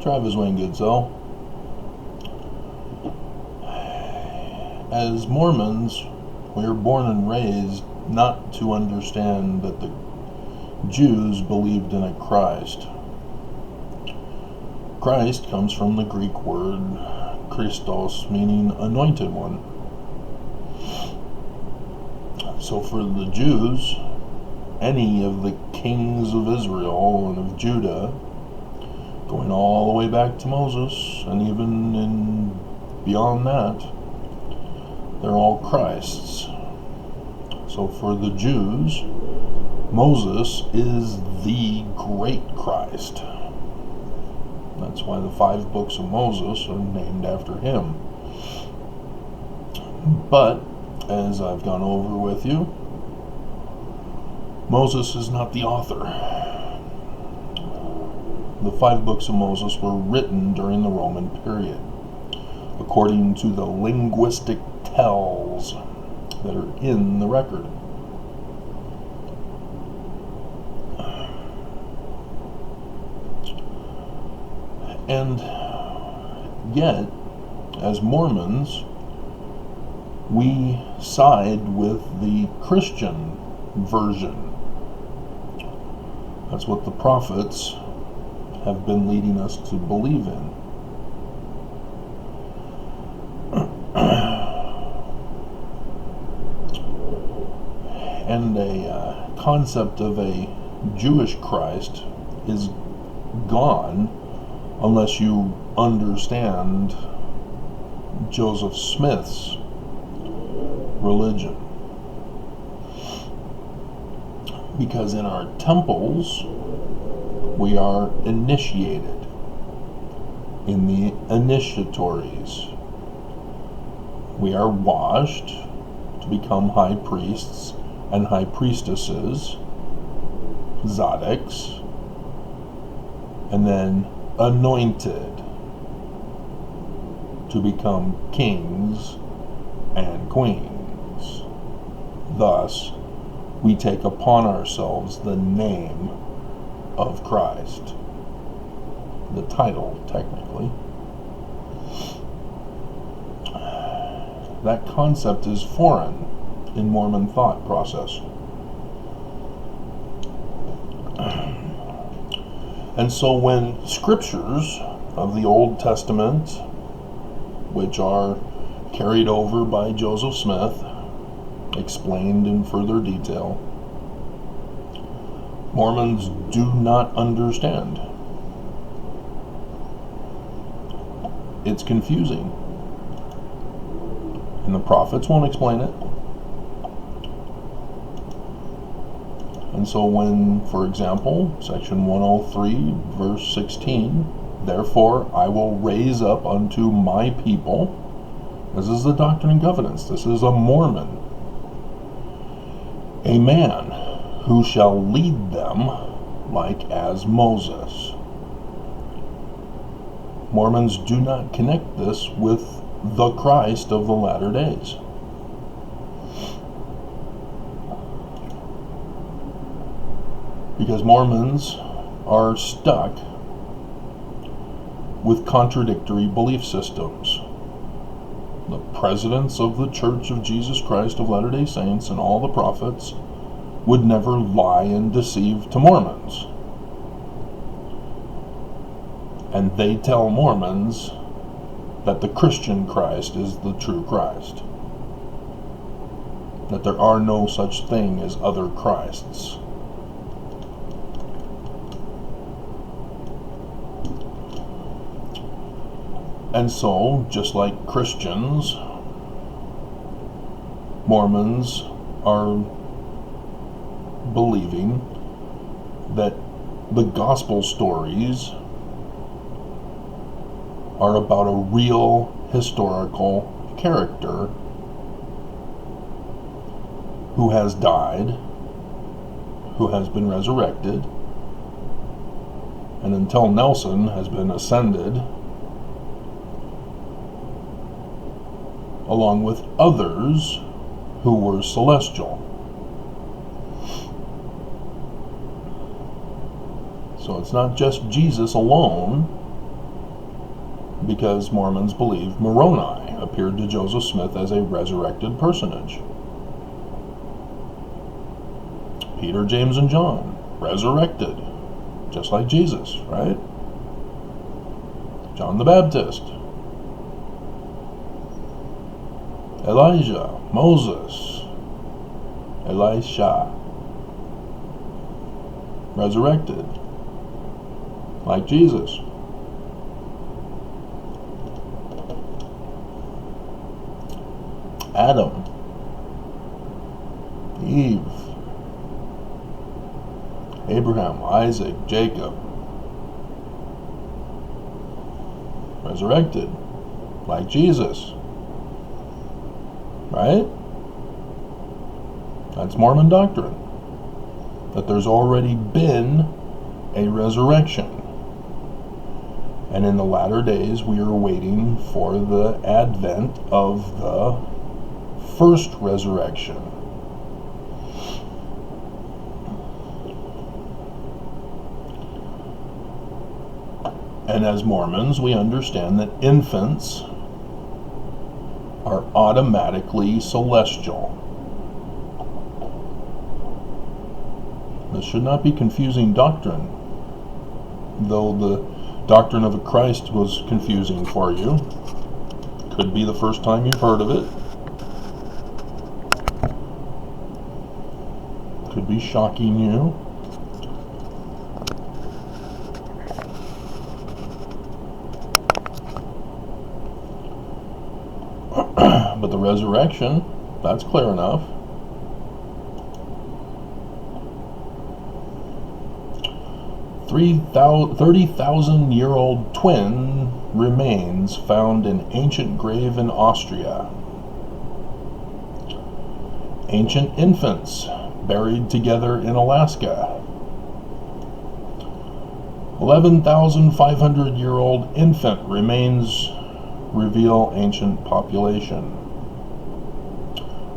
Travis Wayne Goodsell. As Mormons, we are born and raised not to understand that the Jews believed in a Christ. Christ comes from the Greek word Christos, meaning anointed one. So for the Jews, any of the kings of Israel and of Judah, going all the way back to Moses, and even beyond that, they're all Christs. So for the Jews, Moses is the great Christ. That's why the 5 books of Moses are named after him. But, as I've gone over with you, Moses is not the author. The 5 books of Moses were written during the Roman period, according to the linguistic tells that are in the record. And yet, as Mormons, we side with the Christian version. That's what the prophets have been leading us to believe in. And a concept of a Jewish Christ is gone unless you understand Joseph Smith's religion. Because in our temples, we are initiated in the initiatories. We are washed to become high priests and high priestesses, Zadoks, and then anointed to become kings and queens. Thus, we take upon ourselves the name of Christ, the title, technically. That concept is foreign in Mormon thought process. And so when scriptures of the Old Testament, which are carried over by Joseph Smith, explained in further detail, Mormons do not understand. It's confusing. And the prophets won't explain it. And so when, for example, section 103, verse 16, therefore I will raise up unto my people, this is the Doctrine and Covenants, this is a Mormon, a man who shall lead them like as Moses. Mormons do not connect this with the Christ of the latter days. Because Mormons are stuck with contradictory belief systems. The presidents of the Church of Jesus Christ of Latter-day Saints and all the prophets would never lie and deceive to Mormons. And they tell Mormons that the Christian Christ is the true Christ. That there are no such thing as other Christs. And so, just like Christians, Mormons are believing that the gospel stories are about a real historical character who has died, who has been resurrected, and until Nelson has been ascended, along with others who were celestial. So it's not just Jesus alone because Mormons believe Moroni appeared to Joseph Smith as a resurrected personage. Peter, James, and John, resurrected, just like Jesus, right? John the Baptist, Elijah, Moses, Elisha, resurrected, like Jesus. Adam, Eve, Abraham, Isaac, Jacob, resurrected, like Jesus. Right? That's Mormon doctrine. That there's already been a resurrection. And in the latter days, we are waiting for the advent of the first resurrection. And as Mormons, we understand that infants are automatically celestial. This should not be confusing doctrine, though the doctrine of a Christ was confusing for you. Could be the first time you've heard of it. Could be shocking you. But the resurrection, that's clear enough. 30,000-year-old twin remains found in ancient grave in Austria. Ancient infants buried together in Alaska. 11,500-year-old infant remains reveal ancient population.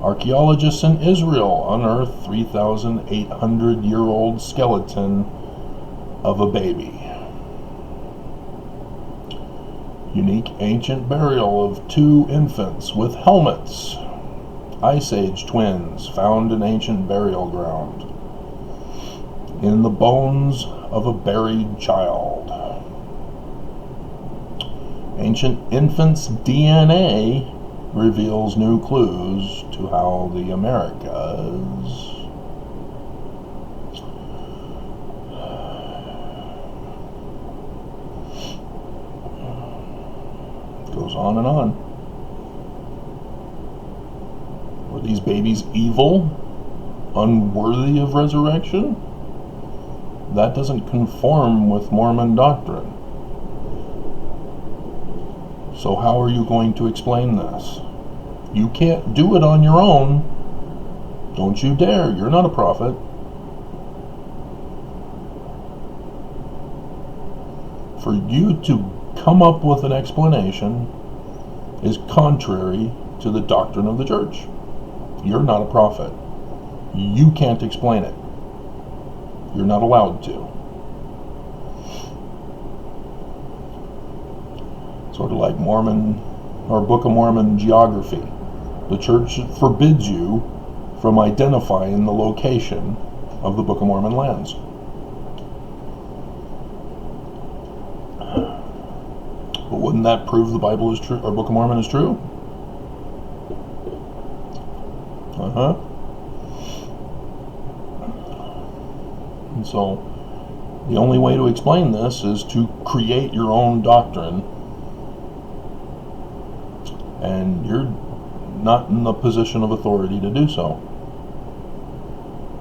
Archaeologists in Israel unearth 3,800-year-old skeleton of a baby. Unique ancient burial of 2 infants with helmets. Ice Age twins found in ancient burial ground. In the bones of a buried child. Ancient infants' DNA reveals new clues to how the Americas goes on and on. Were these babies evil, unworthy of resurrection? That doesn't conform with Mormon doctrine. So how are you going to explain this? You can't do it on your own. Don't you dare. You're not a prophet. For you to come up with an explanation is contrary to the doctrine of the church. You're not a prophet. You can't explain it. You're not allowed to. Sort of like Mormon or Book of Mormon geography. The church forbids you from identifying the location of the Book of Mormon lands. But wouldn't that prove the Bible is true, or Book of Mormon is true? And so, the only way to explain this is to create your own doctrine, and you're not in the position of authority to do so.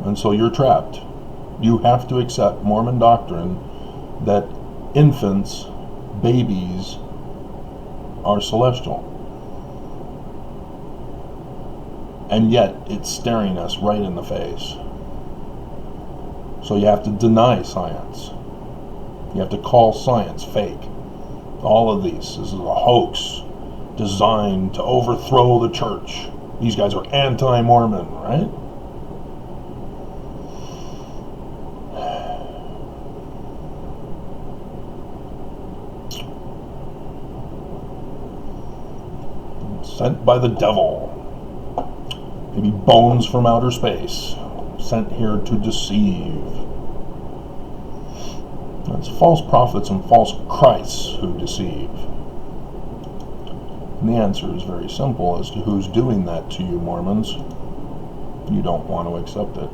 And so you're trapped. You have to accept Mormon doctrine that infants, babies, are celestial. And yet, it's staring us right in the face. So you have to deny science. You have to call science fake. All of this is a hoax designed to overthrow the church. These guys are anti-Mormon, right? sent by the devil. Maybe bones from outer space, sent here to deceive. It's false prophets and false Christs who deceive. And the answer is very simple as to who's doing that to you, Mormons. You don't want to accept it.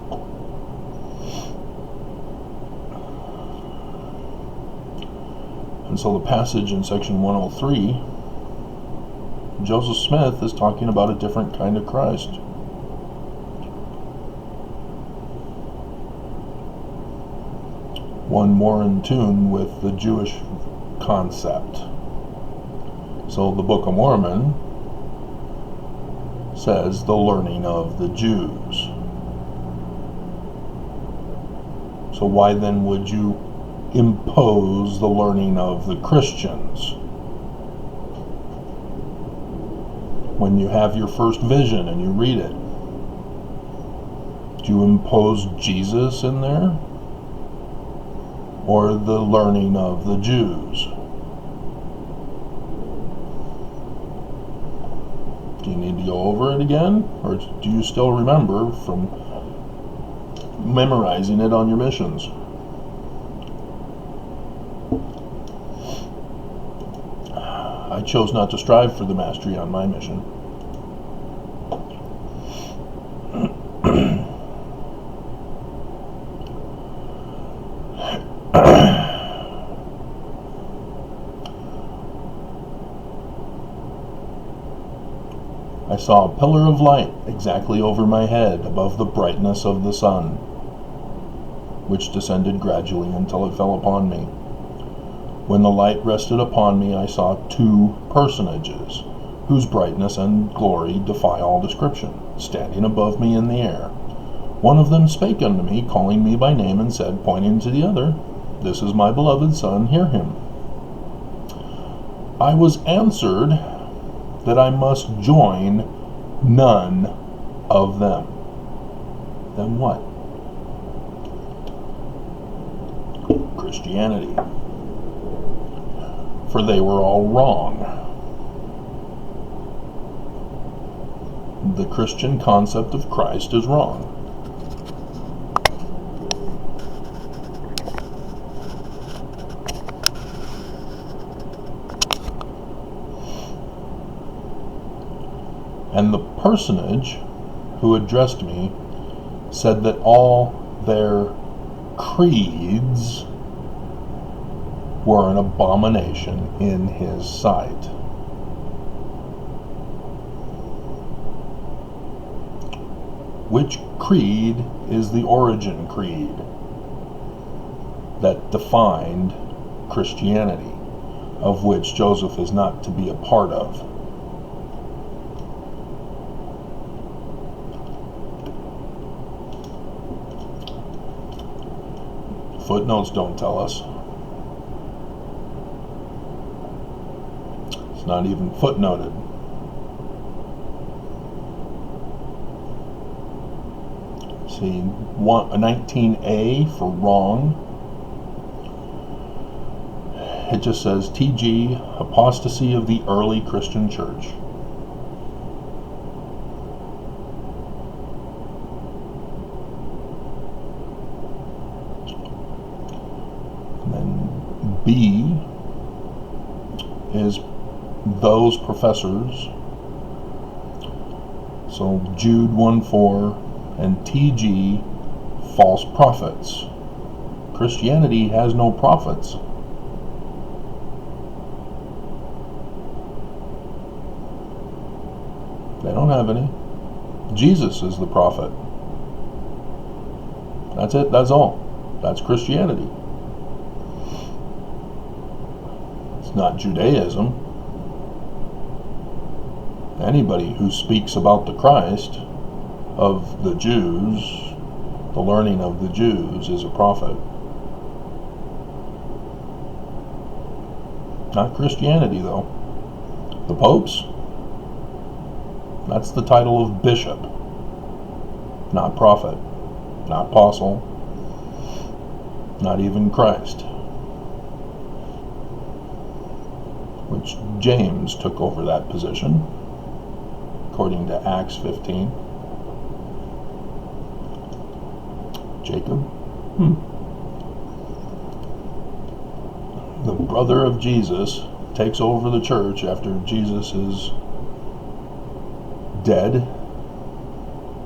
And so the passage in section 103, Joseph Smith is talking about a different kind of Christ. One more in tune with the Jewish concept. So the Book of Mormon says the learning of the Jews. So why then would you impose the learning of the Christians? When you have your first vision and you read it, do you impose Jesus in there? Or the learning of the Jews? Do you need to go over it again? Or do you still remember from memorizing it on your missions? I chose not to strive for the mastery on my mission. I saw a pillar of light exactly over my head, above the brightness of the sun, which descended gradually until it fell upon me. When the light rested upon me, I saw two personages, whose brightness and glory defy all description, standing above me in the air. One of them spake unto me, calling me by name, and said, pointing to the other, This is my beloved Son, hear him. I was answered that I must join none of them. Then what? Christianity. For they were all wrong. The Christian concept of Christ is wrong. And the personage who addressed me said that all their creeds were an abomination in his sight. Which creed is the origin creed that defined Christianity, of which Joseph is not to be a part of? Footnotes don't tell us. It's not even footnoted. See, 19A for wrong. It just says TG, apostasy of the early Christian church. B is those professors. So Jude 1:4 and TG, false prophets. Christianity has no prophets. They don't have any. Jesus is the prophet. That's it, that's all. That's Christianity. Not Judaism. Anybody who speaks about the Christ of the Jews, the learning of the Jews, is a prophet. Not Christianity, though. The popes, that's the title of bishop, not prophet, not apostle, not even Christ. Which James took over that position. according to Acts 15. Jacob, the brother of Jesus, takes over the church after Jesus is dead.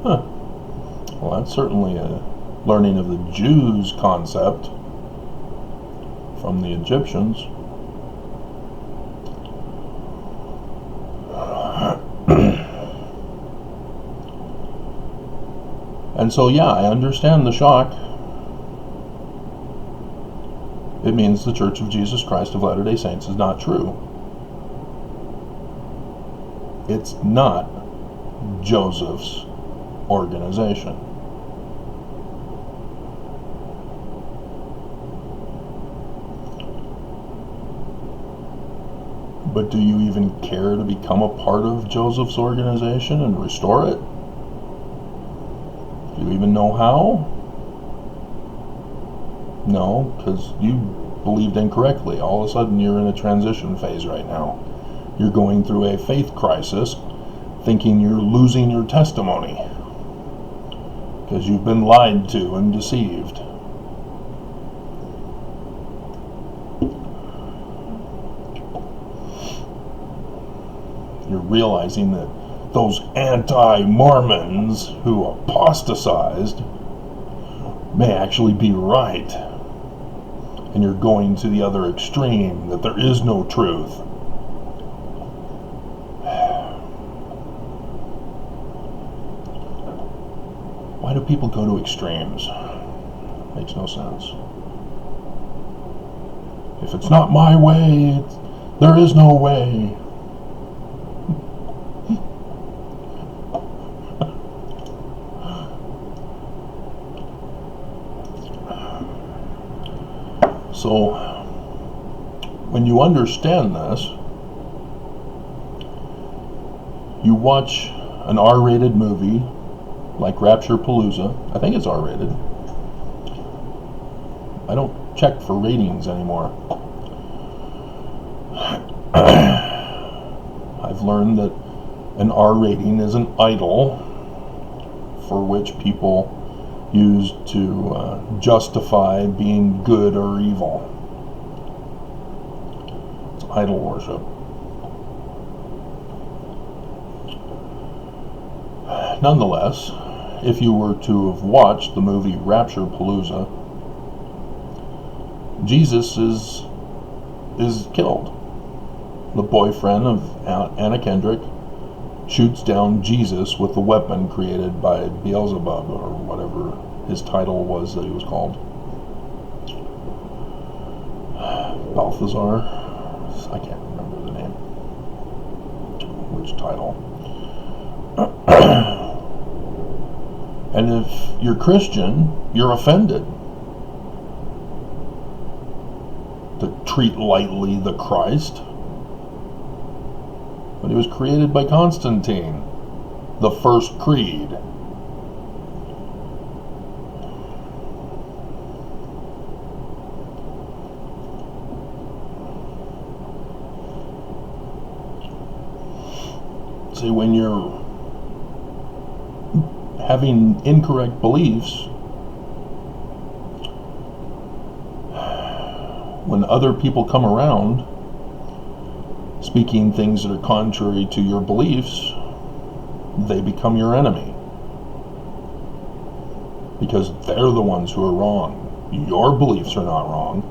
Well, that's certainly a learning of the Jews' concept from the Egyptians. And so, yeah, I understand the shock. It means the Church of Jesus Christ of Latter-day Saints is not true. It's not Joseph's organization. But do you even care to become a part of Joseph's organization and restore it? Do you even know how? No, because you believed incorrectly. All of a sudden you're in a transition phase right now. You're going through a faith crisis, thinking you're losing your testimony because you've been lied to and deceived. You're realizing that those anti-Mormons who apostatized may actually be right. And you're going to the other extreme, that there is no truth. Why do people go to extremes? Makes no sense. If it's not my way, there is no way. So, when you understand this, you watch an R-rated movie like Rapture Palooza. I think it's R-rated. I don't check for ratings anymore. I've learned that an R rating is an idol for which people use to justify being good or evil. It's idol worship. Nonetheless, if you were to have watched the movie Rapture Palooza, Jesus is killed. The boyfriend of Anna Kendrick shoots down Jesus with the weapon created by Beelzebub, or whatever his title was that he was called. Balthazar? I can't remember the name. Which title? And if you're Christian, you're offended to treat lightly the Christ. But he was created by Constantine, the first creed. See, when you're having incorrect beliefs, when other people come around speaking things that are contrary to your beliefs, they become your enemy. Because they're the ones who are wrong. Your beliefs are not wrong.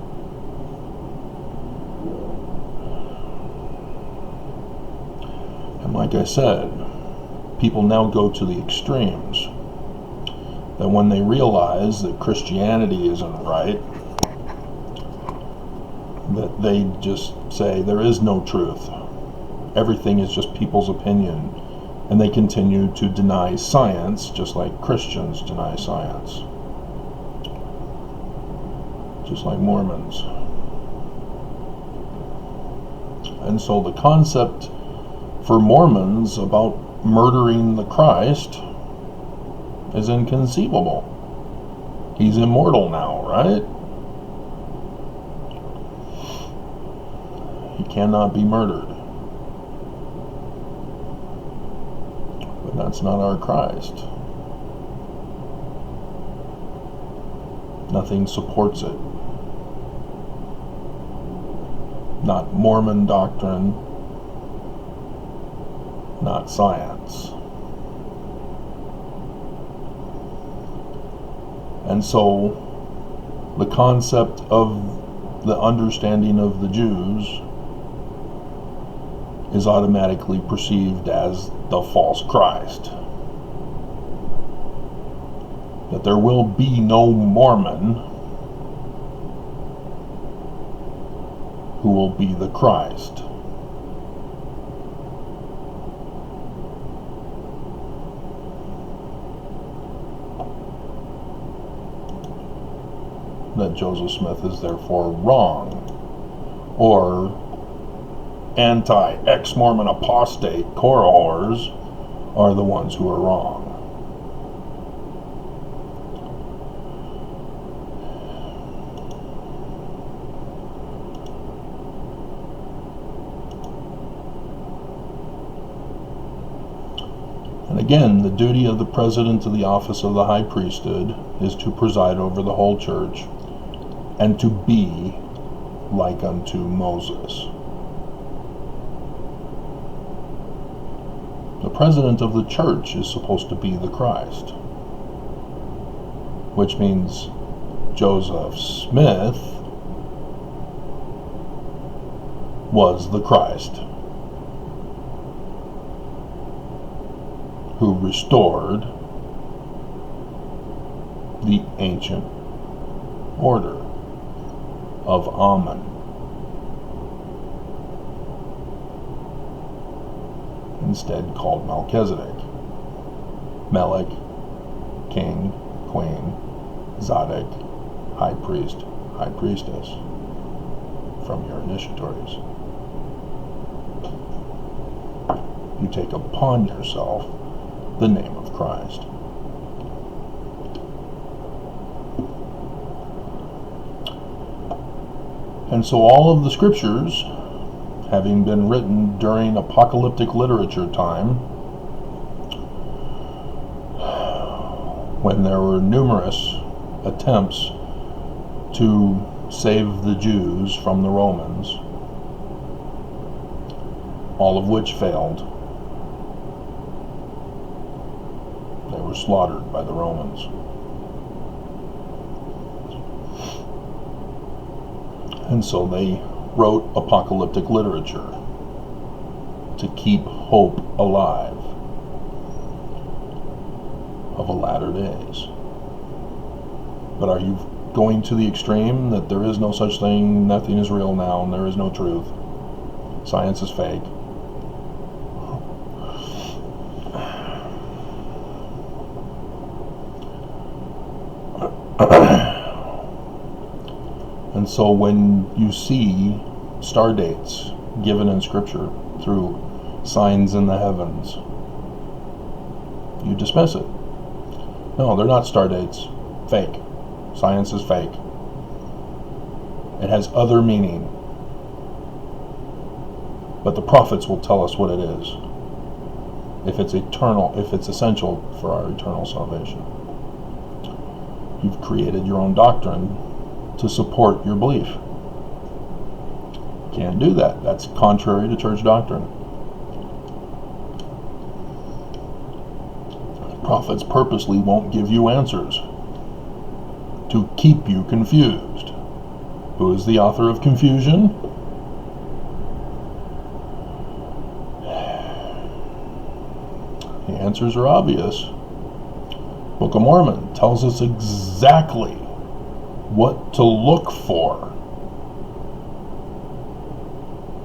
And like I said, people now go to the extremes. That when they realize that Christianity isn't right, that they just say there is no truth. Everything is just people's opinion. And they continue to deny science, just like Christians deny science. Just like Mormons. And so the concept for Mormons about murdering the Christ is inconceivable. He's immortal now, right? He cannot be murdered. That's not our Christ. Nothing supports it. Not Mormon doctrine, not science. And so the concept of the understanding of the Jews is automatically perceived as the false Christ. That there will be no Mormon who will be the Christ. That Joseph Smith is therefore wrong, or anti-ex-Mormon apostate Korahors are the ones who are wrong. And again, the duty of the president of the office of the high priesthood is to preside over the whole church and to be like unto Moses. The president of the church is supposed to be the Christ, which means Joseph Smith was the Christ who restored the ancient order of Ammon. Instead called Melchizedek. Melech, king, queen, Zadok, high priest, high priestess, from your initiatories. You take upon yourself the name of Christ. And so all of the scriptures, having been written during apocalyptic literature time, when there were numerous attempts to save the Jews from the Romans, all of which failed. They were slaughtered by the Romans. And so they wrote apocalyptic literature to keep hope alive of a latter days. But are you going to the extreme that there is no such thing, nothing is real now, and there is no truth? Science is fake. And so when you see star dates given in Scripture through signs in the heavens, you dismiss it. No, they're not star dates. Fake. Science is fake. It has other meaning. But the prophets will tell us what it is. If it's eternal, if it's essential for our eternal salvation. You've created your own doctrine to support your belief. Can't do that. That's contrary to church doctrine. Prophets purposely won't give you answers to keep you confused. Who is the author of confusion? The answers are obvious. Book of Mormon tells us exactly what to look for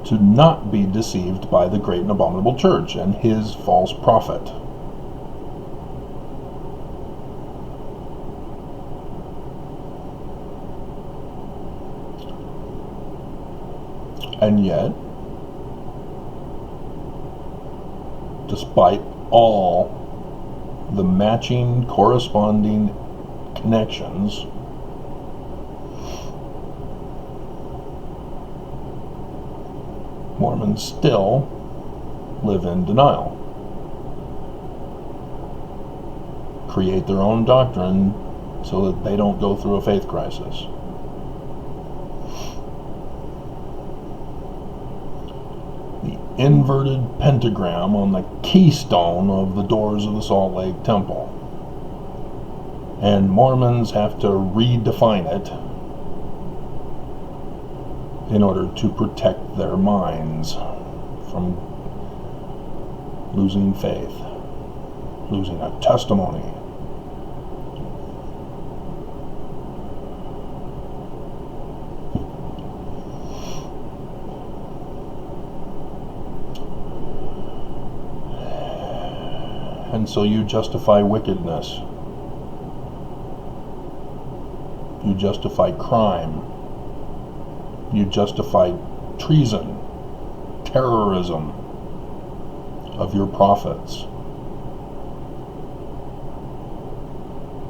to not be deceived by the great and abominable church and his false prophet. And yet, despite all the matching, corresponding connections, Mormons still live in denial. create their own doctrine so that they don't go through a faith crisis. The inverted pentagram on the keystone of the doors of the Salt Lake Temple. And Mormons have to redefine it in order to protect their minds from losing faith, losing a testimony. And so you justify wickedness. You justify crime. You justify treason, terrorism of your prophets.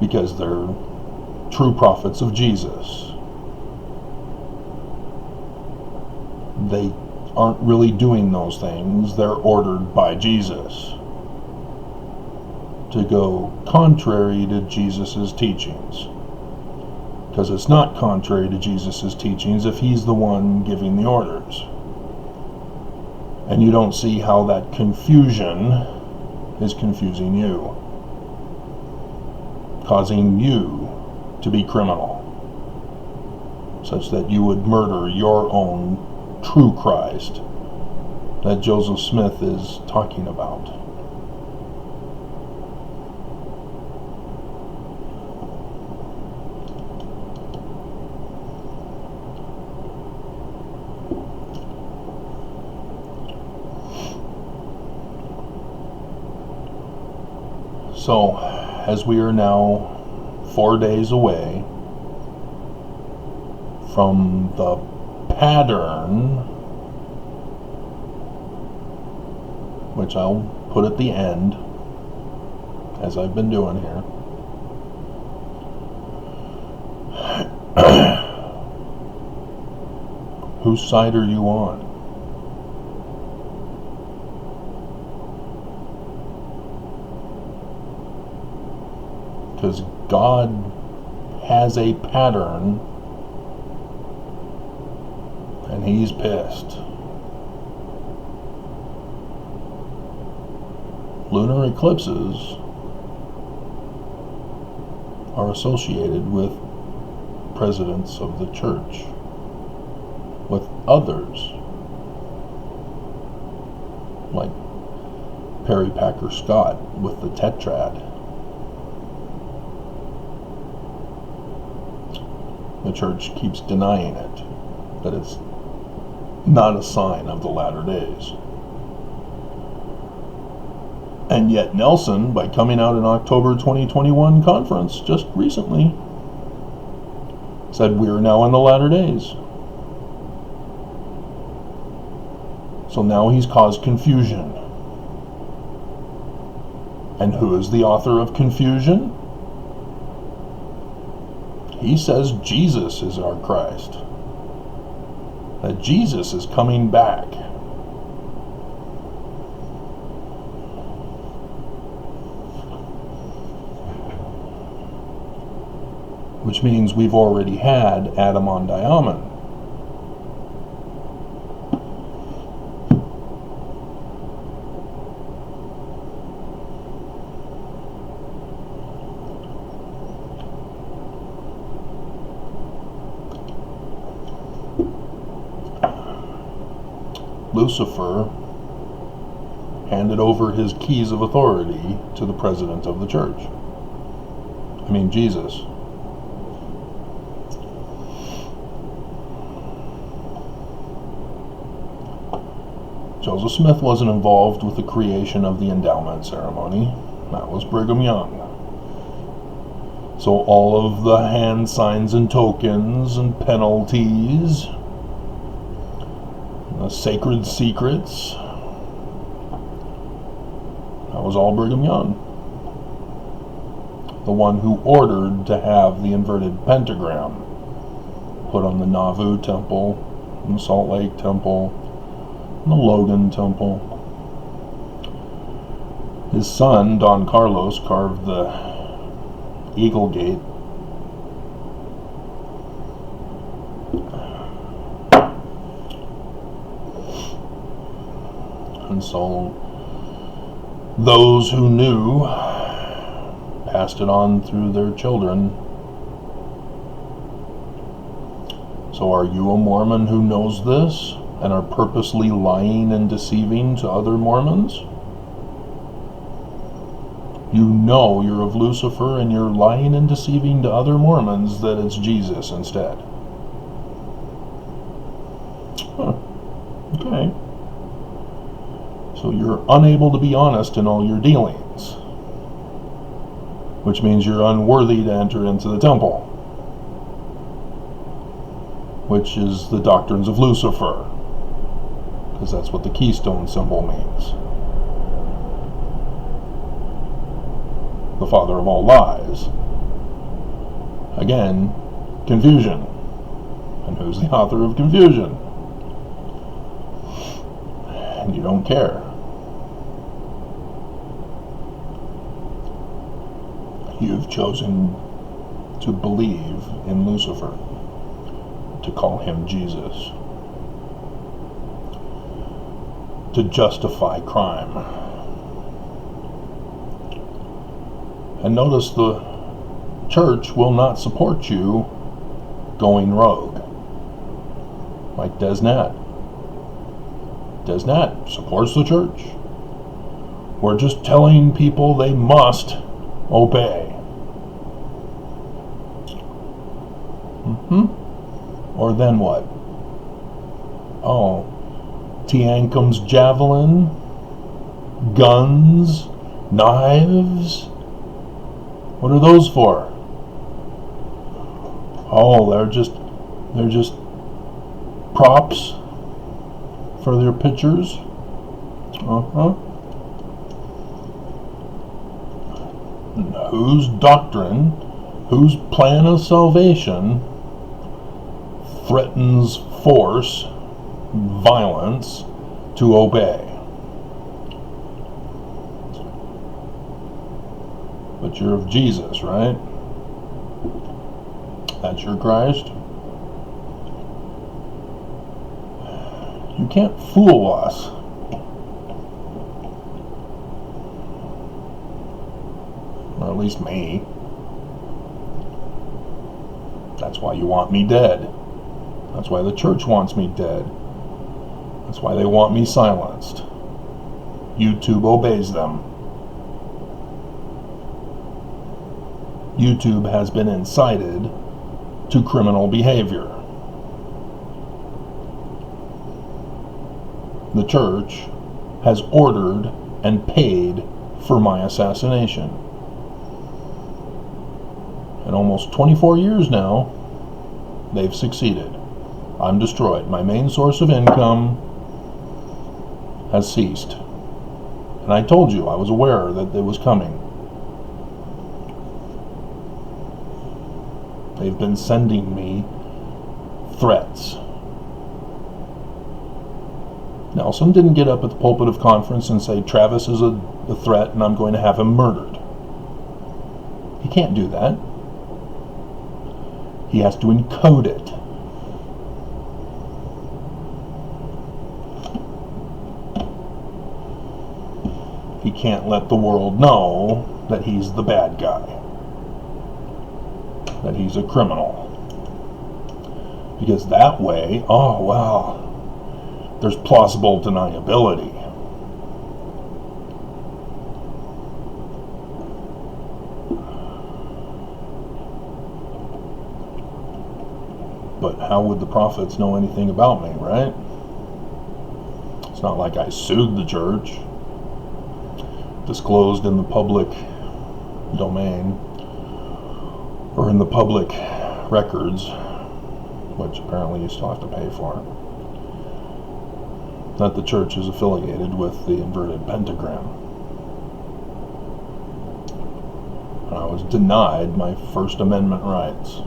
Because they're true prophets of Jesus. They aren't really doing those things. They're ordered by Jesus to go contrary to Jesus' teachings. Because it's not contrary to Jesus' teachings if he's the one giving the orders. And you don't see how that confusion is confusing you, causing you to be criminal, such that you would murder your own true Christ that Joseph Smith is talking about. So, as we are now 4 days away from the pattern, which I'll put at the end, as I've been doing here, whose side are you on? Because God has a pattern, and he's pissed. Lunar eclipses are associated with presidents of the church, with others, like Perry Packer Scott with the Tetrad. The church keeps denying it, that it's not a sign of the latter days. And yet Nelson, by coming out in October 2021 conference just recently, said we are now in the latter days. So now he's caused confusion. And who is the author of confusion? He says Jesus is our Christ. That Jesus is coming back. Which means we've already had Adam on Diamond. Lucifer handed over his keys of authority to the president of the church. Jesus. Joseph Smith wasn't involved with the creation of the endowment ceremony. That was Brigham Young. So all of the hand signs and tokens and penalties, the sacred secrets, that was all Brigham Young. The one who ordered to have the inverted pentagram put on the Nauvoo Temple, and the Salt Lake Temple, and the Logan Temple. His son, Don Carlos, carved the Eagle Gate. And so those who knew passed it on through their children. So are you a Mormon who knows this and are purposely lying and deceiving to other Mormons? You know you're of Lucifer and you're lying and deceiving to other Mormons that it's Jesus instead. Huh. Okay. So you're unable to be honest in all your dealings, which means you're unworthy to enter into the temple, which is the doctrines of Lucifer, because that's what the keystone symbol means. The father of all lies. Again, confusion. And who's the author of confusion? And you don't care. You've chosen to believe in Lucifer, to call him Jesus, to justify crime. And notice the church will not support you going rogue, like Desnat. Desnat supports the church. We're just telling people they must obey. Or then what? Oh, Tiancum's javelin, guns, knives. What are those for? Oh, they're just props for their pictures. Whose doctrine, whose plan of salvation threatens force, violence, to obey? But you're of Jesus, right? That's your Christ? You can't fool us. Or at least me. That's why you want me dead. That's why the church wants me dead. That's why they want me silenced. YouTube obeys them. YouTube has been incited to criminal behavior. The church has ordered and paid for my assassination. In almost 24 years now, they've succeeded. I'm destroyed. My main source of income has ceased. And I told you, I was aware that it was coming. They've been sending me threats. Nelson didn't get up at the pulpit of conference and say, Travis is a threat and I'm going to have him murdered. He can't do that. He has to encode it. He can't let the world know that he's the bad guy, that he's a criminal. Because that way, oh wow, there's plausible deniability. But how would the prophets know anything about me, right? It's not like I sued the church, disclosed in the public domain, or in the public records, which apparently you still have to pay for, that the church is affiliated with the inverted pentagram. And I was denied my First Amendment rights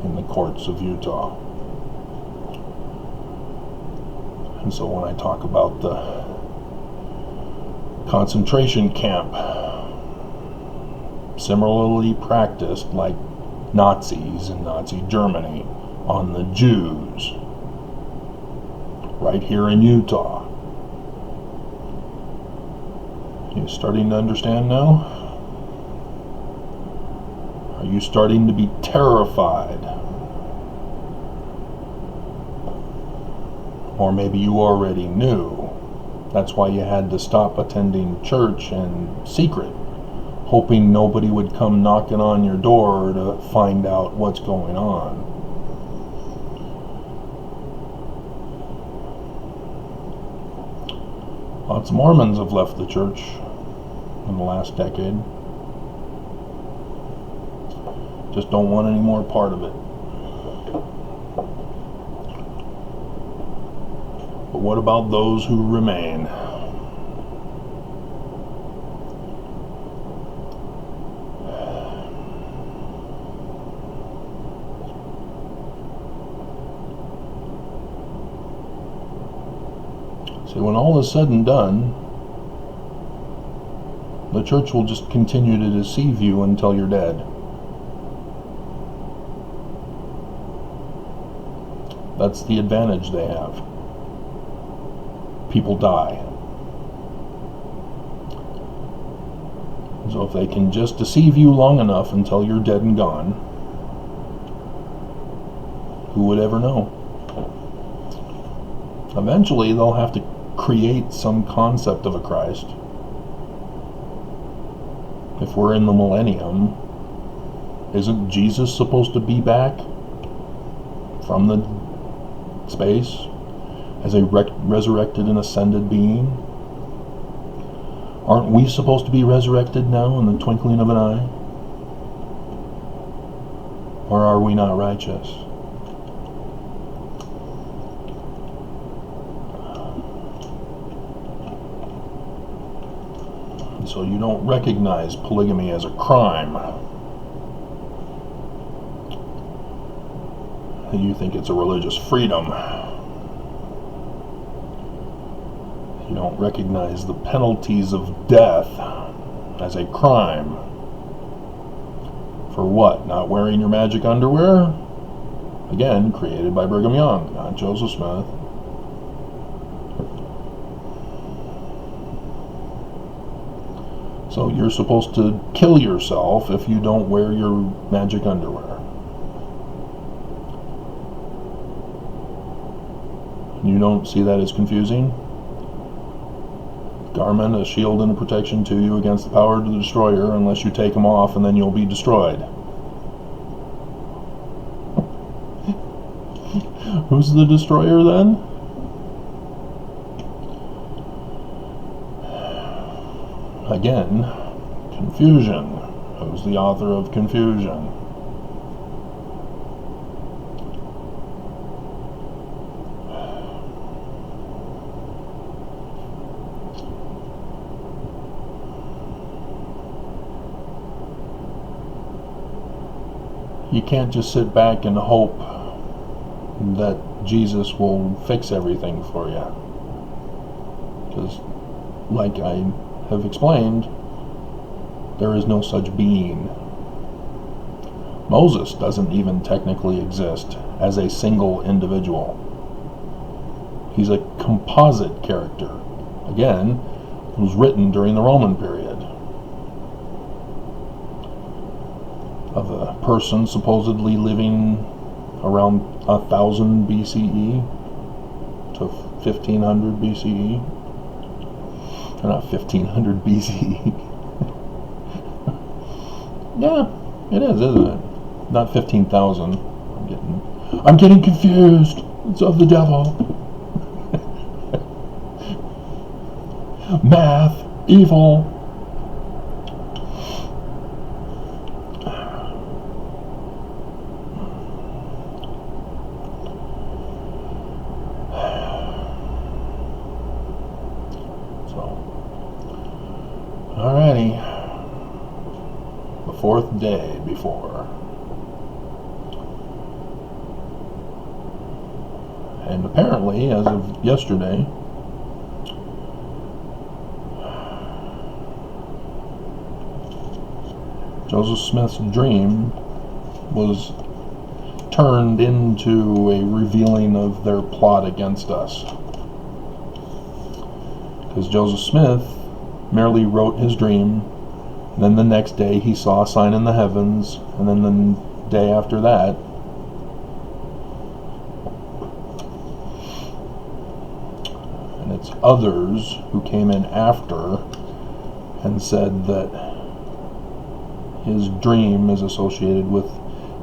in the courts of Utah. And so when I talk about the concentration camp similarly practiced like Nazis in Nazi Germany on the Jews, right here in Utah. You starting to understand now? Are you starting to be terrified? Or maybe you already knew. That's why you had to stop attending church in secret, hoping nobody would come knocking on your door to find out what's going on. Lots of Mormons have left the church in the last decade. Just don't want any more part of it. But what about those who remain? See, when all is said and done, the church will just continue to deceive you until you're dead. That's the advantage they have. People die. So if they can just deceive you long enough until you're dead and gone, who would ever know? Eventually they'll have to create some concept of a Christ. If we're in the millennium, isn't Jesus supposed to be back from the space as a resurrected and ascended being? Aren't we supposed to be resurrected now in the twinkling of an eye? Or are we not righteous? So you don't recognize polygamy as a crime. You think it's a religious freedom. You don't recognize the penalties of death as a crime. For what? Not wearing your magic underwear? Again, created by Brigham Young, not Joseph Smith. So you're supposed to kill yourself if you don't wear your magic underwear. You don't see that as confusing? Garment, a shield and a protection to you against the power of the destroyer, unless you take them off and then you'll be destroyed. Who's the destroyer then? Again, confusion. Who's the author of confusion? You can't just sit back and hope that Jesus will fix everything for you. Because, like I have explained, there is no such being. Moses doesn't even technically exist as a single individual. He's a composite character. Again, it was written during the Roman period. Of a person supposedly living around 1000 BCE to 1500 BCE. Or not 1500 BCE. Yeah, it is, isn't it? Not 15,000. I'm getting confused. It's of the devil. Math, evil. Alrighty, the fourth day before, and apparently as of yesterday, Joseph Smith's dream was turned into a revealing of their plot against us. Because Joseph Smith merely wrote his dream, and then the next day he saw a sign in the heavens, and then the day after that, and it's others who came in after and said that his dream is associated with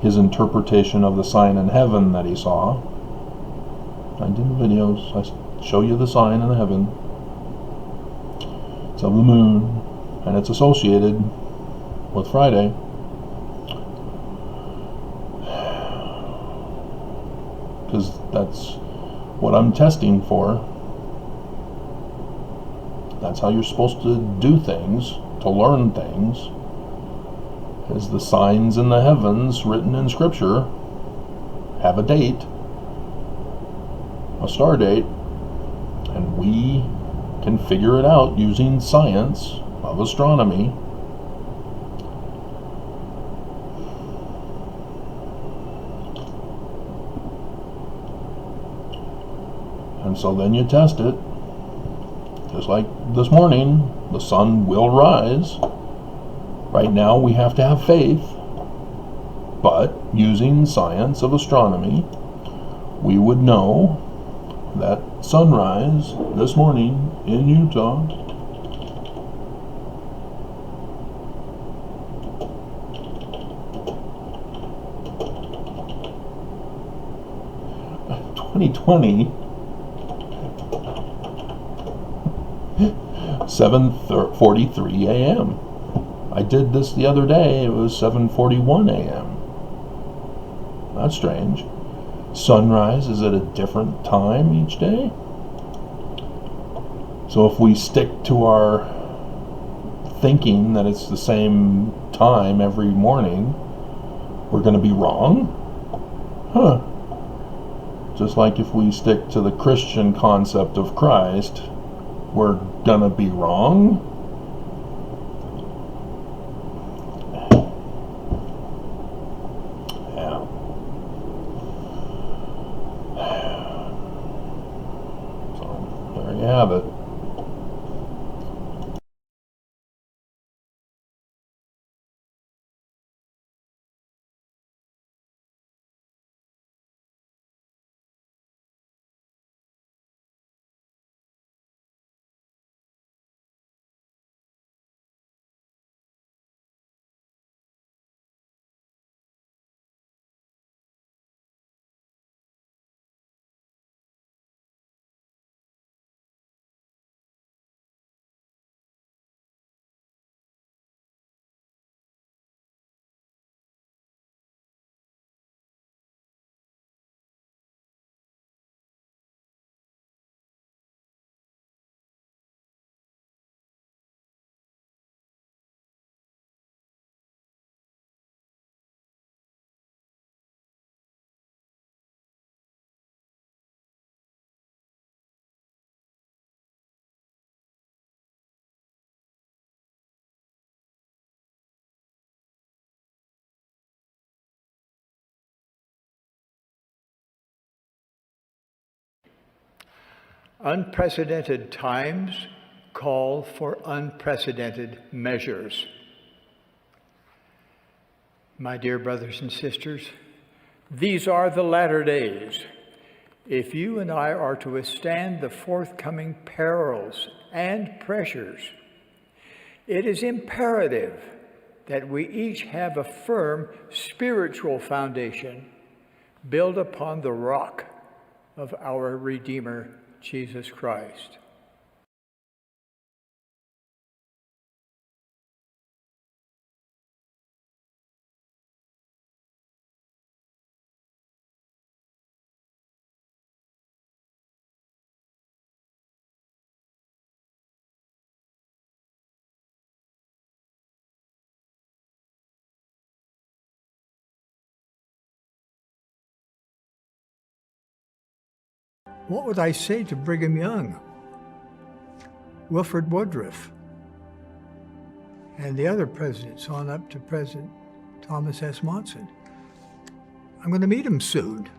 his interpretation of the sign in heaven that he saw. I did the videos. I show you the sign in the heaven. It's of the moon, and it's associated with Friday. Because that's what I'm testing for. That's how you're supposed to do things, to learn things, is the signs in the heavens written in Scripture have a date, a star date, and we can figure it out using science of astronomy. And so then you test it. Just like this morning, the sun will rise. Right now we have to have faith, but using science of astronomy, we would know that sunrise this morning in Utah (2020) 7:43 a.m. I did this the other day. It was 7:41 a.m. That's strange. Sunrise is at a different time each day. So if we stick to our thinking that it's the same time every morning, we're going to be wrong? Huh. Just like if we stick to the Christian concept of Christ, we're going to be wrong? Have it. Unprecedented times call for unprecedented measures. My dear brothers and sisters, these are the latter days. If you and I are to withstand the forthcoming perils and pressures, it is imperative that we each have a firm spiritual foundation built upon the rock of our Redeemer, Jesus Christ. What would I say to Brigham Young, Wilford Woodruff, and the other presidents on up to President Thomas S. Monson. I'm going to meet him soon.